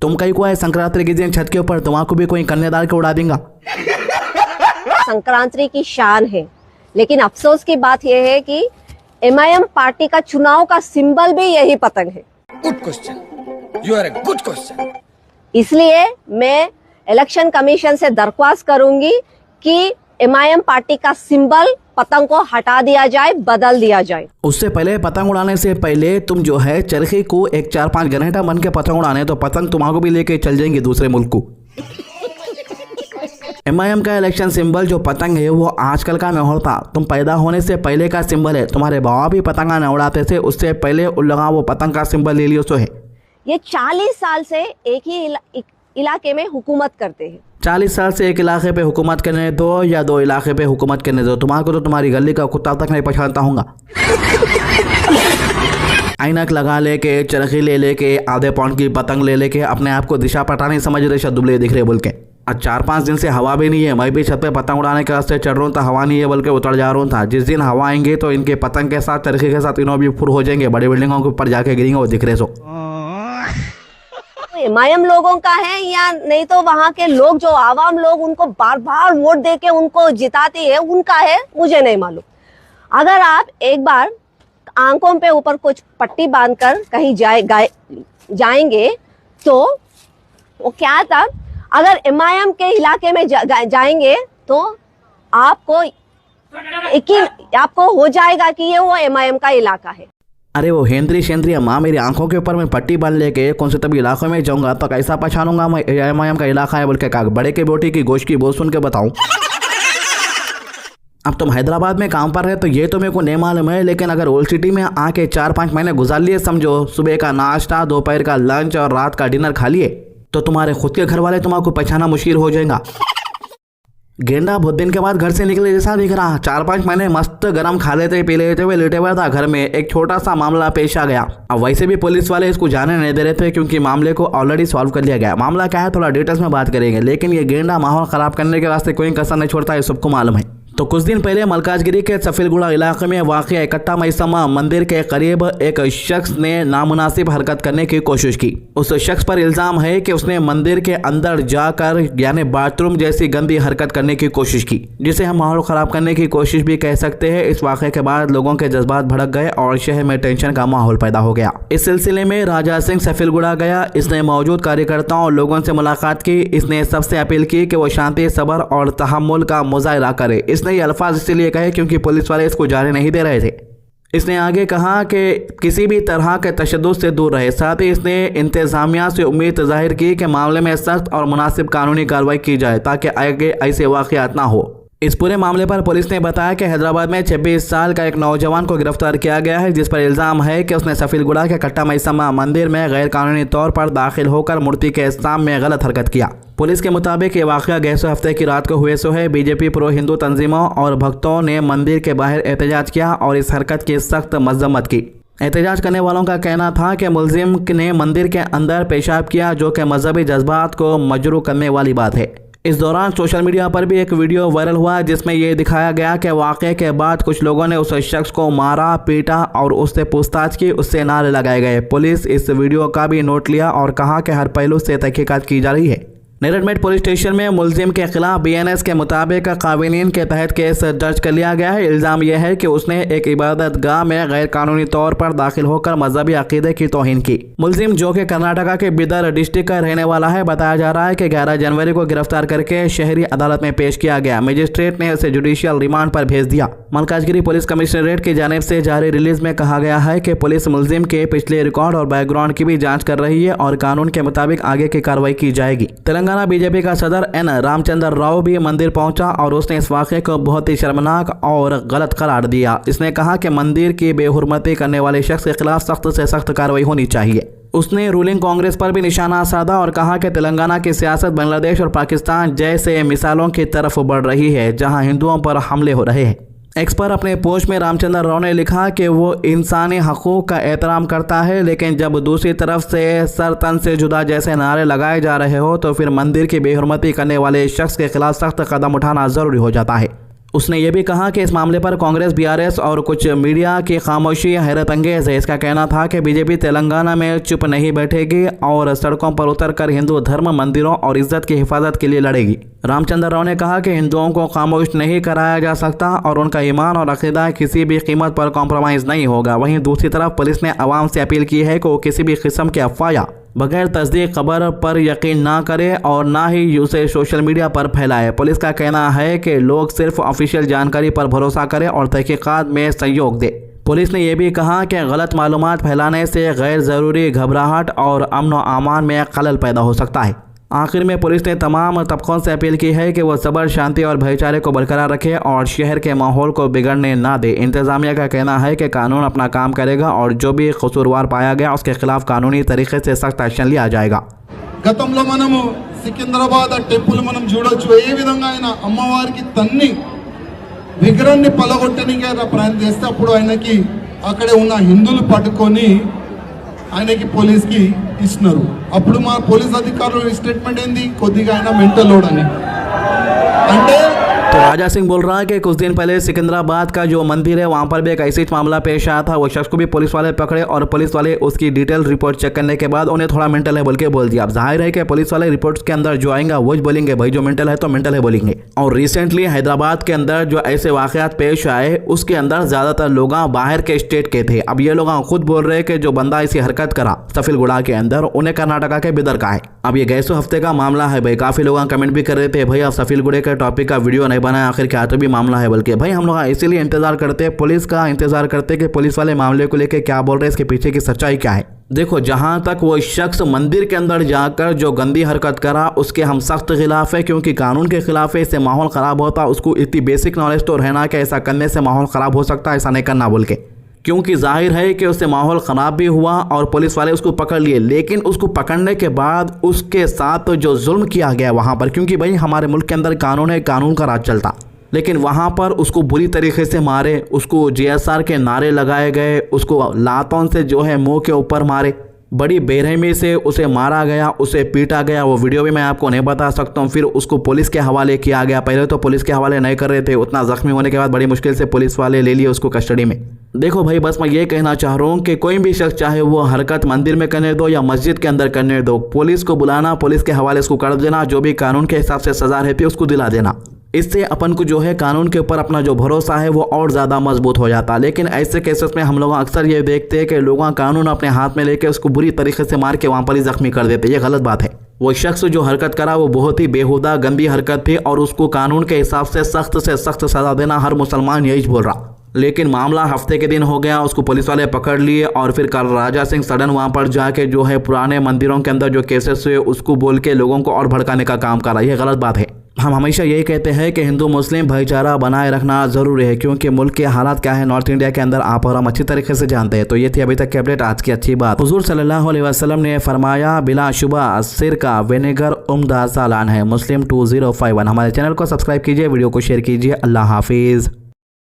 तुम कहीं को है संक्रांति के दिन छत के ऊपर तुम्हारा भी कोई कन्यादान के उड़ा देगा। संक्रांति की शान है, लेकिन अफसोस की बात यह है कि एमआईएम पार्टी का चुनाव का सिंबल भी यही पतंग है। Good question, you are a good question. इसलिए मैं इलेक्शन कमीशन से दरख्वास्त करूंगी कि एमआईएम पार्टी का सिंबल पतंग को हटा दिया जाए, बदल दिया जाए। उससे पहले पतंग उड़ाने से पहले तुम जो है चरखे को एक 4-5 घंटा बन के पतंग उड़ाने, तो पतंग तुम्हारा भी लेके चल जाएंगे दूसरे मुल्क को। एमआईएम का इलेक्शन सिंबल जो पतंग है वो आजकल का नहीं होता, तुम पैदा होने से पहले का सिंबल है। तुम्हारे बाबा भी पतंगा न उड़ाते थे, उससे पहले उन लोगों वो पतंग का सिंबल ले लियो। सो है ये 40 साल से एक ही इलाके में हुकूमत करते हैं। 40 साल से एक इलाके पे हुकूमत करने दो या 2 इलाके पे हुकूमत करने दो, तुम्हारे को तो तुम्हारी गली का कुत्ता तक नहीं पहचानता होगा। ऐनक लगा लेके, चरखी ले लेके, आधे पाउंड की पतंग ले लेके अपने आप को दिशा पता नहीं समझ रहे, दुबले दिख रहे बोल के। आज 4-5 दिन से हवा भी नहीं है। मैं भी छत पे पतंग उड़ाने के रास्ते चढ़ रहा हूँ तो हवा नहीं है, बल्कि उतर जा रहा था। जिस दिन हवा आएंगे तो इनके पतंग के साथ चरखे के साथ इन्हों भी फुर हो जाएंगे, बड़ी बिल्डिंगों के ऊपर जाके गिरेंगे, वो दिख रहे। सो एमआईएम लोगों का है या नहीं तो वहाँ के लोग जो आवाम लोग उनको बार बार वोट देके उनको जिताते हैं, उनका है, मुझे नहीं मालूम। अगर आप एक बार आंखों पे ऊपर कुछ पट्टी बांधकर कहीं जाएंगे तो वो क्या था, अगर एमआईएम के इलाके में जाएंगे तो आपको हो जाएगा कि ये वो एमआईएम का इलाका है। अरे वो हेंद्री माँ मेरी आंखों के ऊपर मैं पट्टी बांध लेके कौन से तभी इलाकों में जाऊंगा तो कैसा पहचानूंगा मैं एमआईएम का इलाका है बोल के? का बड़े के बोटी की गोश्त की बोल सुन के बताऊं। अब तुम हैदराबाद में काम पर है तो ये तो मेरे को नहीं मालूम है, लेकिन अगर ओल्ड सिटी में आके 4-5 महीने गुजार लिए, समझो सुबह का नाश्ता, दोपहर का लंच और रात का डिनर खा लिए, तो तुम्हारे खुद के घर वाले तुम्हारे को पहचाना मुश्किल हो जाएगा। गेंडा बहुत दिन के बाद घर से निकले जैसा दिख रहा। 4-5 महीने मस्त गरम खा लेते पी लेते हुए लेटे हुआ था घर में, एक छोटा सा मामला पेश आ गया। अब वैसे भी पुलिस वाले इसको जाने नहीं दे रहे थे क्योंकि मामले को ऑलरेडी सॉल्व कर लिया गया। मामला क्या है थोड़ा डिटेल्स में बात करेंगे, लेकिन ये गेंडा माहौल खराब करने के वास्ते कोई कसर नहीं छोड़ता है, सबको मालूम है। तो कुछ दिन पहले मलकाजगिरी के सफीलगुड़ा इलाके में वाक़ इकट्ठा मैसमा मंदिर के करीब एक शख्स ने नामुनासिब हरकत करने की कोशिश की। उस शख्स पर इल्ज़ाम है कि उसने मंदिर के अंदर जाकर यानी बाथरूम जैसी गंदी हरकत करने की कोशिश की, जिसे हम माहौल ख़राब करने की कोशिश भी कह सकते हैं। इस वाक़े के बाद लोगों के जज्बात भड़क गए और शहर में टेंशन का माहौल पैदा हो गया। इस सिलसिले में राजा सिंह सफीलगुड़ा गया। इसने मौजूद कार्यकर्ताओं और लोगों से मुलाकात की। इसने सबसे अपील की कि वो शांति, सब्र और तहम्मुल का मुजाहिरा करे। इसने ये अल्फाज इसलिए कहे क्योंकि पुलिस वाले इसको जाने नहीं दे रहे थे। इसने आगे कहा कि किसी भी तरह के तशद्दुद से दूर रहे। साथ ही इसने इंतजामिया से उम्मीद जाहिर की कि मामले में सख्त और मुनासिब कानूनी कार्रवाई की जाए ताकि आगे ऐसे वाक़यात ना हो। इस पूरे मामले पर पुलिस ने बताया कि हैदराबाद में 26 साल का एक नौजवान को गिरफ्तार किया गया है, जिस पर इल्ज़ाम है कि उसने सफीलगुड़ा के कट्टा मैसमा मंदिर में गैर कानूनी तौर पर दाखिल होकर मूर्ति के इस्तेमाल में गलत हरकत किया। पुलिस के मुताबिक ये वाक़या गैसो हफ्ते की रात को हुए सो है। बीजेपी प्रो हिंदू तंजीमों और भक्तों ने मंदिर के बाहर एहतजाज किया और इस हरकत की सख्त मजम्मत की। एहतजाज करने वालों का कहना था कि मुलजिम ने मंदिर के अंदर पेशाब किया, जो कि मजहबी जज्बात को मजरू करने वाली बात है। इस दौरान सोशल मीडिया पर भी एक वीडियो वायरल हुआ जिसमें यह दिखाया गया कि वाक़े के बाद कुछ लोगों ने उस शख्स को मारा, पीटा और उससे पूछताछ की, उससे नारे लगाए गए। पुलिस इस वीडियो का भी नोट लिया और कहा कि हर पहलू से तहकीकात की जा रही है। नेरडमेट पुलिस स्टेशन में मुलजिम के खिलाफ बीएनएस के मुताबिक कानून के तहत केस दर्ज कर लिया गया है। इल्ज़ाम यह है कि उसने एक इबादत गाह में गैर कानूनी तौर पर दाखिल होकर मजहबी अकीदे की तौहीन की। मुलजिम जो कि कर्नाटका के बिदर डिस्ट्रिक्ट का रहने वाला है, बताया जा रहा है कि 11 जनवरी को गिरफ्तार करके शहरी अदालत में पेश किया गया। मजिस्ट्रेट ने उसे जुडिशियल रिमांड पर भेज दिया। मलकाजगिरी पुलिस कमिश्नरेट की जानिब से जारी रिलीज में कहा गया है कि पुलिस मुलजिम के पिछले रिकॉर्ड और बैकग्राउंड की भी जाँच कर रही है और कानून के मुताबिक आगे की कार्रवाई की जाएगी। तेलंगाना बीजेपी का सदर एन रामचंद्र राव भी मंदिर पहुंचा और उसने इस वाक़े को बहुत ही शर्मनाक और गलत करार दिया। इसने कहा कि मंदिर की बेहुरमती करने वाले शख्स के खिलाफ सख्त से सख्त कार्रवाई होनी चाहिए। उसने रूलिंग कांग्रेस पर भी निशाना साधा और कहा कि तेलंगाना की सियासत बांग्लादेश और पाकिस्तान जैसे मिसालों की तरफ बढ़ रही है, जहां हिंदुओं पर हमले हो रहे हैं। एक्स पर अपने पोस्ट में रामचंद्र राव ने लिखा कि वो इंसानी हकूक़ का एहतराम करता है, लेकिन जब दूसरी तरफ से सर तन से जुदा जैसे नारे लगाए जा रहे हो तो फिर मंदिर की बेहुरमती करने वाले शख्स के खिलाफ सख्त कदम उठाना ज़रूरी हो जाता है। उसने ये भी कहा कि इस मामले पर कांग्रेस, बीआरएस और कुछ मीडिया की खामोशी हैरत अंगेज है। इसका कहना था कि बीजेपी तेलंगाना में चुप नहीं बैठेगी और सड़कों पर उतरकर हिंदू धर्म, मंदिरों और इज्जत की हिफाजत के लिए लड़ेगी। रामचंद्र राव ने कहा कि हिंदुओं को खामोश नहीं कराया जा सकता और उनका ईमान और अकीदा किसी भी कीमत पर कॉम्प्रोमाइज़ नहीं होगा। वहीं दूसरी तरफ पुलिस ने आवाम से अपील की है कि वो किसी भी किस्म के अफवाह या बगैर तस्दीक खबर पर यकीन ना करे और ना ही उसे सोशल मीडिया पर फैलाए। पुलिस का कहना है कि लोग सिर्फ ऑफिशियल जानकारी पर भरोसा करें और तहकीकात में सहयोग दें। पुलिस ने यह भी कहा कि गलत मालूमात फैलाने से गैर ज़रूरी घबराहट और अमन व अमान में खलल पैदा हो सकता है। आखिर में पुलिस ने तमाम तबकों से अपील की है कि वो सब्र, शांति और भाईचारे को बरकरार रखें और शहर के माहौल को बिगड़ने ना दे। इंतज़ामिया का कहना है कि कानून अपना काम करेगा और जो भी कसूरवार पाया गया उसके खिलाफ कानूनी तरीके से सख्त एक्शन लिया जाएगा। గతంలో మనము సికింద్రాబాద్ టెంపుల్ మనం చూడొచ్చు ఏ విధంగా ఆయన అమ్మవారికి తన్ని విగ్రహాన్ని పలగొట్టడానికి ఆయన ప్రయత్నం చేస్తే అప్పుడు ఆయనకి అక్కడే ఉన్న హిందువులు పట్టుకొని ఆయనకి పోలీస్కి ఇస్తున్నారు. అప్పుడు మా పోలీస్ అధికారులు స్టేట్మెంట్ ఏంది కొద్దిగా ఆయన మెంటల్ లోడ్ అని అంటే तो राजा सिंह बोल रहा है कि कुछ दिन पहले सिकंदराबाद का जो मंदिर है वहाँ पर भी एक ऐसी मामला पेश आया था। वो शख्स को भी पुलिस वाले पकड़े और पुलिस वाले उसकी डिटेल रिपोर्ट चेक करने के बाद उन्हें थोड़ा मेंटल है बोल के बोल दिया। अब जाहिर है कि पुलिस वाले रिपोर्ट्स के अंदर जो आएंगे वो बोलेंगे भाई जो मेंटल है तो मेंटल है बोलेंगे। और रिसेंटली हैदराबाद के अंदर जो ऐसे वाकयात पेश आए उसके अंदर ज़्यादातर लोग बाहर के स्टेट के थे। अब ये लोग खुद बोल रहे हैं कि जो बंदा ऐसी हरकत करा सफीलगुड़ा के अंदर उन्हें कर्नाटका के बिदर का है। अब ये गैसो हफ्ते का मामला है भाई। काफ़ी लोग कमेंट भी कर रहे थे भाई आप सफीलगुड़े के टॉपिक का वीडियो नहीं बनाया, आखिर क्या तो भी मामला है। बल्कि भाई हम लोग इसीलिए इंतजार करते हैं, पुलिस का इंतजार करते हैं कि पुलिस वाले मामले को लेकर क्या बोल रहे हैं, इसके पीछे की सच्चाई क्या है। देखो जहां तक वो शख्स मंदिर के अंदर जाकर जो गंदी हरकत करा उसके हम सख्त खिलाफ है, क्योंकि कानून के खिलाफ है। इससे माहौल ख़राब होता। उसको इतनी बेसिक नॉलेज तो रहना कि ऐसा करने से माहौल ख़राब हो सकता है, ऐसा नहीं करना बोल के। क्योंकि जाहिर है कि उससे माहौल ख़राब भी हुआ और पुलिस वाले उसको पकड़ लिए, लेकिन उसको पकड़ने के बाद उसके साथ जो जुल्म किया गया वहाँ पर, क्योंकि भाई हमारे मुल्क के अंदर कानून है, कानून का राज चलता, लेकिन वहाँ पर उसको बुरी तरीके से मारे, उसको JSR के नारे लगाए गए, उसको लातों से जो है मुंह के ऊपर मारे, बड़ी बेरहमी से उसे मारा गया, उसे पीटा गया। वो वीडियो भी मैं आपको नहीं बता सकता हूँ। फिर उसको पुलिस के हवाले किया गया। पहले तो पुलिस के हवाले नहीं कर रहे थे, उतना ज़ख्मी होने के बाद बड़ी मुश्किल से पुलिस वाले ले लिए उसको कस्टडी में। देखो भाई बस मैं ये कहना चाह रहा हूँ कि कोई भी शख्स चाहे वो हरकत मंदिर में करने दो या मस्जिद के अंदर करने दो, पुलिस को बुलाना, पुलिस के हवाले उसको कर देना, जो भी कानून के हिसाब से सज़ा रहती है उसको दिला देना। इससे अपन को जो है कानून के ऊपर अपना जो भरोसा है वो और ज़्यादा मजबूत हो जाता। लेकिन ऐसे केसेस में हम लोग अक्सर ये देखते हैं कि लोग कानून अपने हाथ में लेके उसको बुरी तरीके से मार के वहाँ पर ही जख्मी कर देते। ये गलत बात है। वो शख्स जो हरकत करा वो बहुत ही बेहुदा गंदी हरकत थी और उसको कानून के हिसाब से सख्त सज़ा देना हर मुसलमान यही बोल रहा। लेकिन मामला हफ्ते के दिन हो गया, उसको पुलिस वाले पकड़ लिए और फिर कल राजा सिंह सडन वहाँ पर जाके जो है पुराने मंदिरों के अंदर जो केसेस हुए उसको बोल के लोगों को और भड़काने का काम करा। यह गलत बात है। हम हमेशा यही कहते हैं कि हिंदू मुस्लिम भाईचारा बनाए रखना ज़रूरी है, क्योंकि मुल्क के हालात क्या है नॉर्थ इंडिया के अंदर आप और हम अच्छी तरीके से जानते हैं। तो ये थी अभी तक की अपडेट, आज की अच्छी बात। हुजूर सल्लल्लाहु अलैहि वसल्लम ने फरमाया बिलाशुबा सिरका विनेगर उम्दा सालान है। मुस्लिम 2051। हमारे चैनल को सब्सक्राइब कीजिए, वीडियो को शेयर कीजिए। अल्लाह हाफिज़।